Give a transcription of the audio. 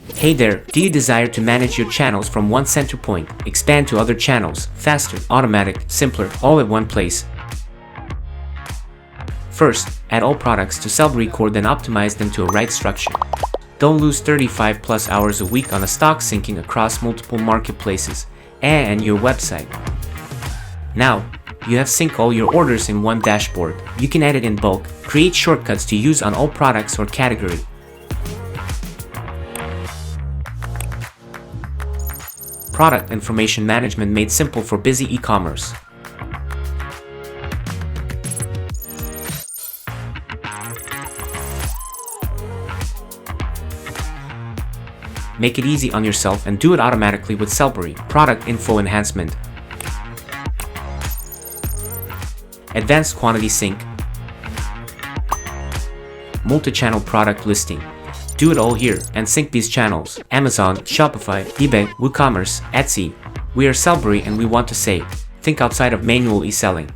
Hey there, do you desire to manage your channels from one center point, expand to other channels, faster, automatic, simpler, all at one place? First, add all products to Sellbery core, then optimize them to a right structure. Don't lose 35 plus hours a week on a stock syncing across multiple marketplaces and your website. Now, you have synced all your orders in one dashboard. You can edit in bulk, create shortcuts to use on all products or category. Product information management made simple for busy e-commerce. Make it easy on yourself and do it automatically with Sellbery. Product info enhancement. Advanced quantity sync. Multi-channel product listing. Do it all here and sync these channels. Amazon, Shopify, eBay, WooCommerce, Etsy. We are Sellbery and we want to say, think outside of manual e-selling.